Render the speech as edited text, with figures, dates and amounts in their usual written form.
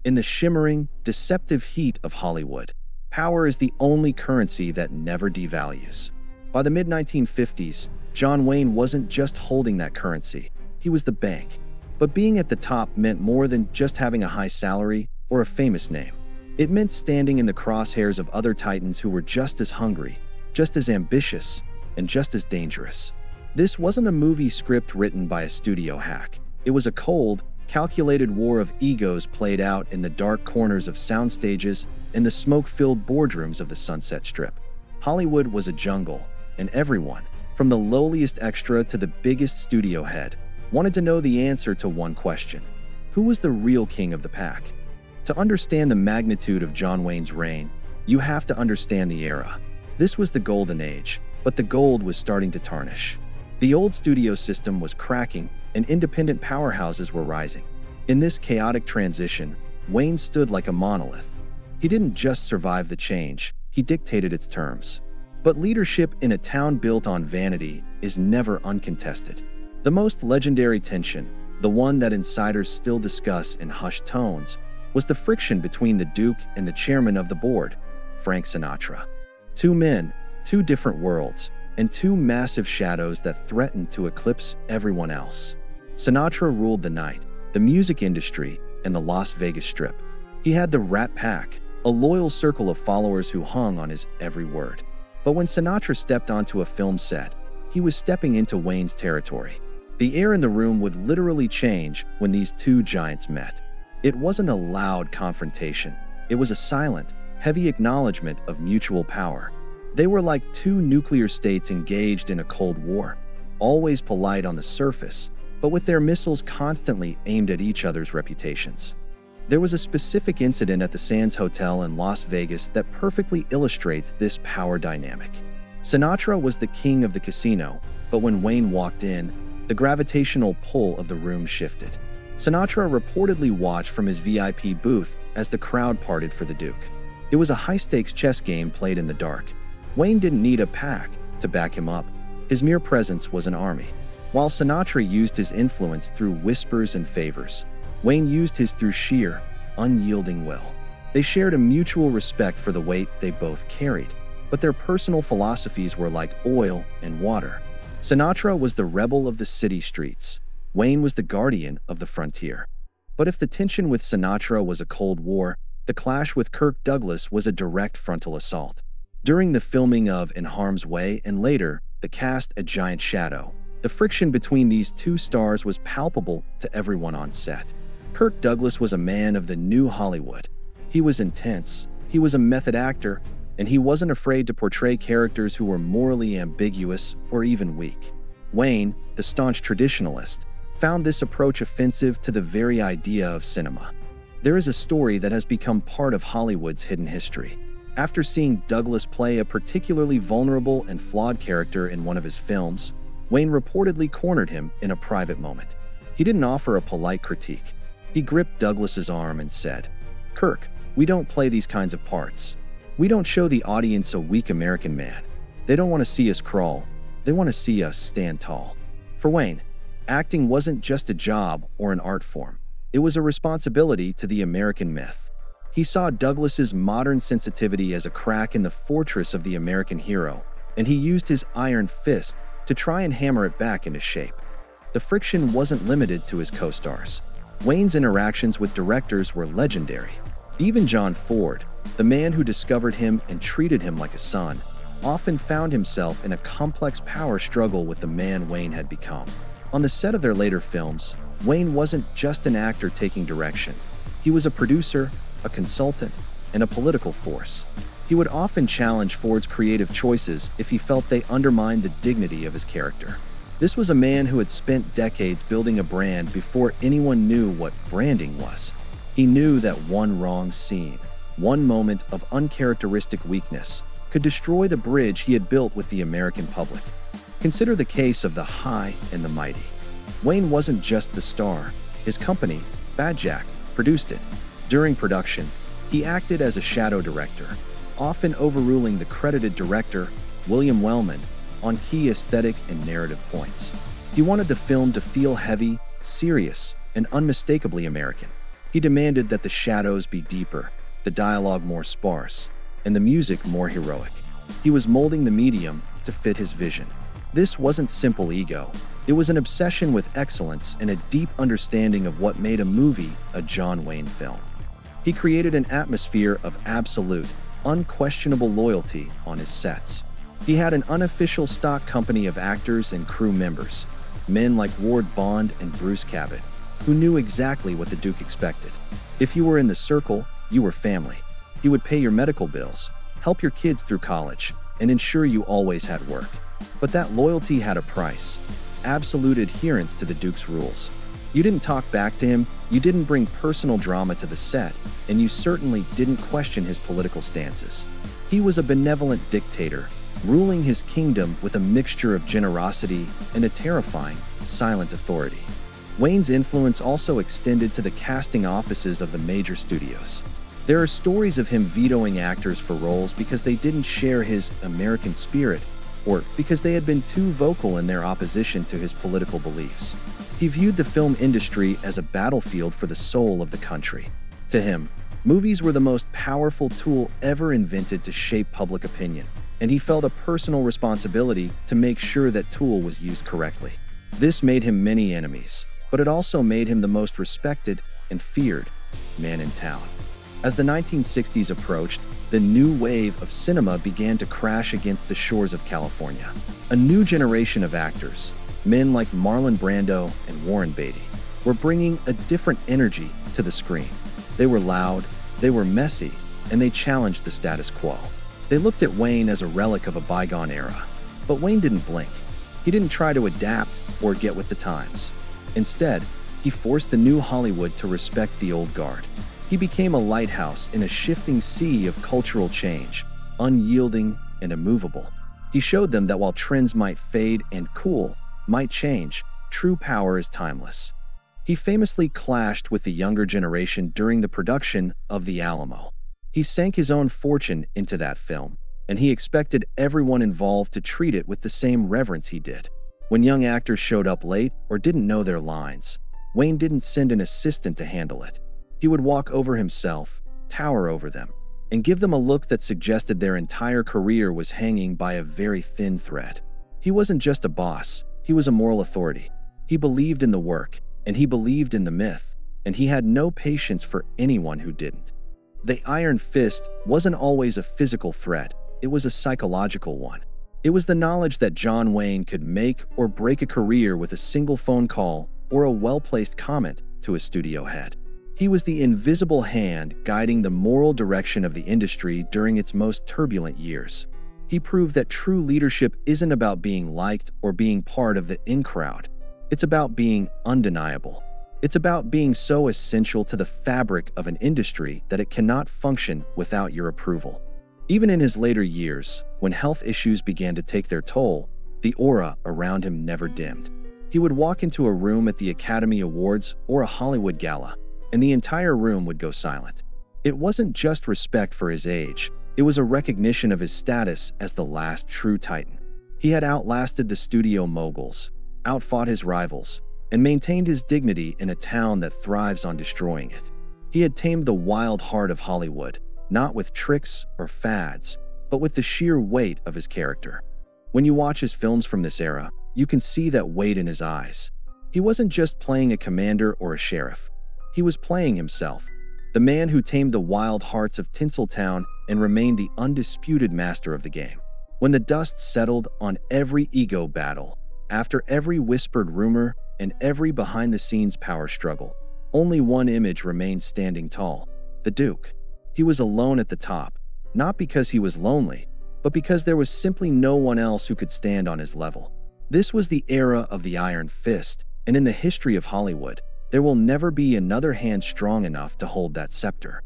In the shimmering, deceptive heat of Hollywood, power is the only currency that never devalues. By the mid-1950s, John Wayne wasn't just holding that currency, he was the bank. But being at the top meant more than just having a high salary or a famous name. It meant standing in the crosshairs of other titans who were just as hungry, just as ambitious, and just as dangerous. This wasn't a movie script written by a studio hack. It was a cold, calculated war of egos played out in the dark corners of sound stages and the smoke-filled boardrooms of the Sunset Strip. Hollywood was a jungle, and everyone, from the lowliest extra to the biggest studio head, wanted to know the answer to one question: who was the real king of the pack? To understand the magnitude of John Wayne's reign, you have to understand the era. This was the golden age, but the gold was starting to tarnish. The old studio system was cracking, and independent powerhouses were rising. In this chaotic transition, Wayne stood like a monolith. He didn't just survive the change, he dictated its terms. But leadership in a town built on vanity is never uncontested. The most legendary tension, the one that insiders still discuss in hushed tones, was the friction between the Duke and the chairman of the board, Frank Sinatra. Two men, two different worlds, and two massive shadows that threatened to eclipse everyone else. Sinatra ruled the night, the music industry, and the Las Vegas Strip. He had the Rat Pack, a loyal circle of followers who hung on his every word. But when Sinatra stepped onto a film set, he was stepping into Wayne's territory. The air in the room would literally change when these two giants met. It wasn't a loud confrontation. It was a silent, heavy acknowledgement of mutual power. They were like two nuclear states engaged in a Cold War, always polite on the surface, but with their missiles constantly aimed at each other's reputations. There was a specific incident at the Sands Hotel in Las Vegas that perfectly illustrates this power dynamic. Sinatra was the king of the casino, but when Wayne walked in, the gravitational pull of the room shifted. Sinatra reportedly watched from his VIP booth as the crowd parted for the Duke. It was a high-stakes chess game played in the dark. Wayne didn't need a pack to back him up. His mere presence was an army. While Sinatra used his influence through whispers and favors, Wayne used his through sheer, unyielding will. They shared a mutual respect for the weight they both carried, but their personal philosophies were like oil and water. Sinatra was the rebel of the city streets. Wayne was the guardian of the frontier. But if the tension with Sinatra was a Cold War, the clash with Kirk Douglas was a direct frontal assault. During the filming of In Harm's Way and later, The Cast A Giant Shadow, the friction between these two stars was palpable to everyone on set. Kirk Douglas was a man of the new Hollywood. He was intense, he was a method actor, and he wasn't afraid to portray characters who were morally ambiguous or even weak. Wayne, the staunch traditionalist, found this approach offensive to the very idea of cinema. There is a story that has become part of Hollywood's hidden history. After seeing Douglas play a particularly vulnerable and flawed character in one of his films, Wayne reportedly cornered him in a private moment. He didn't offer a polite critique. He gripped Douglas's arm and said, "Kirk, we don't play these kinds of parts. We don't show the audience a weak American man. They don't want to see us crawl. They want to see us stand tall." For Wayne, acting wasn't just a job or an art form. It was a responsibility to the American myth. He saw Douglas's modern sensitivity as a crack in the fortress of the American hero, and he used his iron fist to try and hammer it back into shape. The friction wasn't limited to his co-stars. Wayne's interactions with directors were legendary. Even John Ford, the man who discovered him and treated him like a son, often found himself in a complex power struggle with the man Wayne had become. On the set of their later films, Wayne wasn't just an actor taking direction. He was a producer, a consultant, and a political force. He would often challenge Ford's creative choices if he felt they undermined the dignity of his character. This was a man who had spent decades building a brand before anyone knew what branding was. He knew that one wrong scene, one moment of uncharacteristic weakness, could destroy the bridge he had built with the American public. Consider the case of The High and the Mighty. Wayne wasn't just the star. His company, Batjac, produced it. During production, he acted as a shadow director, often overruling the credited director, William Wellman, on key aesthetic and narrative points. He wanted the film to feel heavy, serious, and unmistakably American. He demanded that the shadows be deeper, the dialogue more sparse, and the music more heroic. He was molding the medium to fit his vision. This wasn't simple ego. It was an obsession with excellence and a deep understanding of what made a movie a John Wayne film. He created an atmosphere of absolute, unquestionable loyalty on his sets. He had an unofficial stock company of actors and crew members, men like Ward Bond and Bruce Cabot, who knew exactly what the Duke expected. If you were in the circle, you were family. He would pay your medical bills, help your kids through college, and ensure you always had work. But that loyalty had a price: absolute adherence to the Duke's rules. You didn't talk back to him, you didn't bring personal drama to the set, and you certainly didn't question his political stances. He was a benevolent dictator, ruling his kingdom with a mixture of generosity and a terrifying, silent authority. Wayne's influence also extended to the casting offices of the major studios. There are stories of him vetoing actors for roles because they didn't share his American spirit, or because they had been too vocal in their opposition to his political beliefs. He viewed the film industry as a battlefield for the soul of the country. To him, movies were the most powerful tool ever invented to shape public opinion, and he felt a personal responsibility to make sure that tool was used correctly. This made him many enemies, but it also made him the most respected and feared man in town. As the 1960s approached, the new wave of cinema began to crash against the shores of California. A new generation of actors, men like Marlon Brando and Warren Beatty, were bringing a different energy to the screen. They were loud, they were messy, and they challenged the status quo. They looked at Wayne as a relic of a bygone era. But Wayne didn't blink. He didn't try to adapt or get with the times. Instead, he forced the new Hollywood to respect the old guard. He became a lighthouse in a shifting sea of cultural change, unyielding and immovable. He showed them that while trends might fade and cool might change, true power is timeless. He famously clashed with the younger generation during the production of The Alamo. He sank his own fortune into that film, and he expected everyone involved to treat it with the same reverence he did. When young actors showed up late or didn't know their lines, Wayne didn't send an assistant to handle it. He would walk over himself, tower over them, and give them a look that suggested their entire career was hanging by a very thin thread. He wasn't just a boss, he was a moral authority. He believed in the work, and he believed in the myth, and he had no patience for anyone who didn't. The iron fist wasn't always a physical threat, it was a psychological one. It was the knowledge that John Wayne could make or break a career with a single phone call or a well-placed comment to a studio head. He was the invisible hand guiding the moral direction of the industry during its most turbulent years. He proved that true leadership isn't about being liked or being part of the in crowd. It's about being undeniable. It's about being so essential to the fabric of an industry that it cannot function without your approval. Even in his later years, when health issues began to take their toll, the aura around him never dimmed. He would walk into a room at the Academy Awards or a Hollywood gala, and the entire room would go silent. It wasn't just respect for his age, it was a recognition of his status as the last true titan. He had outlasted the studio moguls, outfought his rivals, and maintained his dignity in a town that thrives on destroying it. He had tamed the wild heart of Hollywood, not with tricks or fads, but with the sheer weight of his character. When you watch his films from this era, you can see that weight in his eyes. He wasn't just playing a commander or a sheriff. He was playing himself, the man who tamed the wild hearts of Tinseltown and remained the undisputed master of the game. When the dust settled on every ego battle, after every whispered rumor and every behind-the-scenes power struggle, only one image remained standing tall: the Duke. He was alone at the top, not because he was lonely, but because there was simply no one else who could stand on his level. This was the era of the Iron Fist, and in the history of Hollywood, there will never be another hand strong enough to hold that scepter.